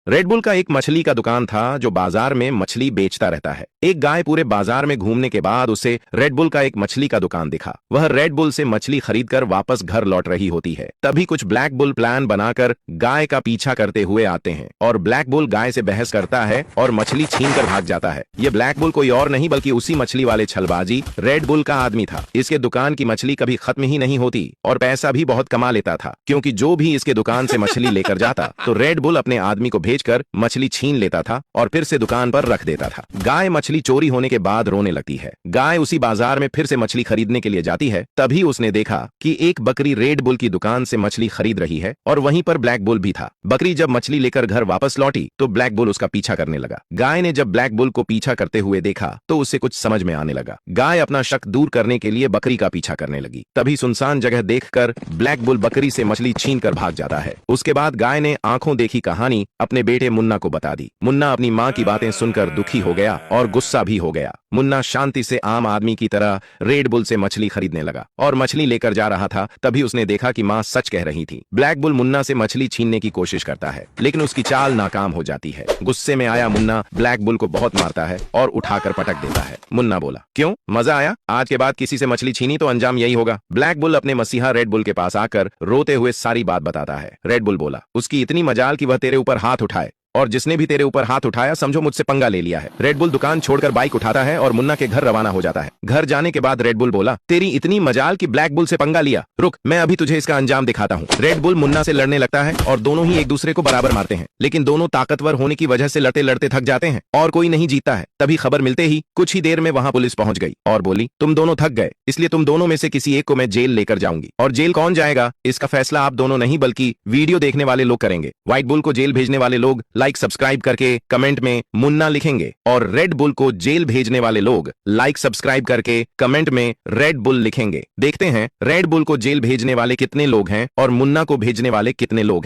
Red bull का एक मछली का दुकान था जो बाजार में मछली बेचता रहता है। एक गाय पूरे बाजार में घूमने के बाद उसे रेड बुल का एक मछली का दुकान दिखा। वह रेड बुल से मछली खरीदकर वापस घर लौट रही होती है। तभी कुछ ब्लैक बुल प्लान बनाकर गाय का पीछा करते हुए आते हैं और ब्लैक बुल गाय से बहस करता है और मछली छीनकर भाग जाता है। ये ब्लैक बुल कोई और नहीं बल्कि उसी मछली वाले छलबाजी रेड बुल का आदमी था। इसके दुकान की मछली कभी खत्म ही नहीं होती और पैसा भी बहुत कमा लेता था, क्योंकि जो भी इसके दुकान से मछली लेकर जाता तो रेड बुल अपने आदमी को भेजकर मछली छीन लेता था और फिर से दुकान पर रख देता था। गाय मछली चोरी होने के बाद रोने लगती है। गाय उसी बाजार में फिर से मछली खरीदने के लिए जाती है। तभी उसने देखा कि एक बकरी रेड बुल की दुकान से मछली खरीद रही है और वहीं पर ब्लैक बुल भी था। बकरी जब मछली लेकर घर वापस लौटी तो ब्लैक बुल उसका पीछा करने लगा। गाय ने जब ब्लैक बुल को पीछा करते हुए देखा तो उसे कुछ समझ में आने लगा। गाय अपना शक दूर करने के लिए बकरी का पीछा करने लगी। तभी सुनसान जगह देखकर ब्लैक बुल बकरी से मछली छीन कर भाग जाता है। उसके बाद गाय ने आंखों देखी कहानी अपने बेटे मुन्ना को बता दी। मुन्ना अपनी माँ की बातें सुनकर दुखी हो गया और गुस्सा भी हो गया। मुन्ना शांति से आम आदमी की तरह रेड बुल से मछली खरीदने लगा और मछली लेकर जा रहा था। तभी उसने देखा कि माँ सच कह रही थी। ब्लैक बुल मुन्ना से मछली छीनने की कोशिश करता है, लेकिन उसकी चाल नाकाम हो जाती है। गुस्से में आया मुन्ना ब्लैक बुल को बहुत मारता है और उठाकर पटक देता है। मुन्ना बोला, क्यों, मजा आया? आज के बाद किसी से मछली छीनी तो अंजाम यही होगा। ब्लैक बुल अपने मसीहा रेड बुल के पास आकर रोते हुए सारी बात बताता है। रेड बुल बोला, उसकी इतनी मजाल कि वह तेरे ऊपर हाथ उठाए, और जिसने भी तेरे ऊपर हाथ उठाया समझो मुझसे पंगा ले लिया है। रेड बुल दुकान छोड़कर बाइक उठाता है और मुन्ना के घर रवाना हो जाता है। घर जाने के बाद रेड बुल बोला, तेरी इतनी मजाल कि ब्लैक बुल से पंगा लिया, रुक मैं अभी तुझे इसका अंजाम दिखाता हूँ। रेड बुल मुन्ना से लड़ने लगता है और दोनों ही एक दूसरे को बराबर मारते हैं, लेकिन दोनों ताकतवर होने की वजह से लड़ते लड़ते थक जाते हैं और कोई नहीं जीतता है। तभी खबर मिलते ही कुछ ही देर में वहां पुलिस पहुंच गई और बोली, तुम दोनों थक गए, इसलिए तुम दोनों में से किसी एक को मैं जेल लेकर जाऊंगी। और जेल कौन जाएगा इसका फैसला आप दोनों नहीं बल्कि वीडियो देखने वाले लोग करेंगे। व्हाइट बुल को जेल भेजने वाले लोग लाइक सब्सक्राइब करके कमेंट में मुन्ना लिखेंगे और रेड बुल को जेल भेजने वाले लोग लाइक सब्सक्राइब करके कमेंट में रेड बुल लिखेंगे। देखते हैं रेड बुल को जेल भेजने वाले कितने लोग हैं और मुन्ना को भेजने वाले कितने लोग हैं।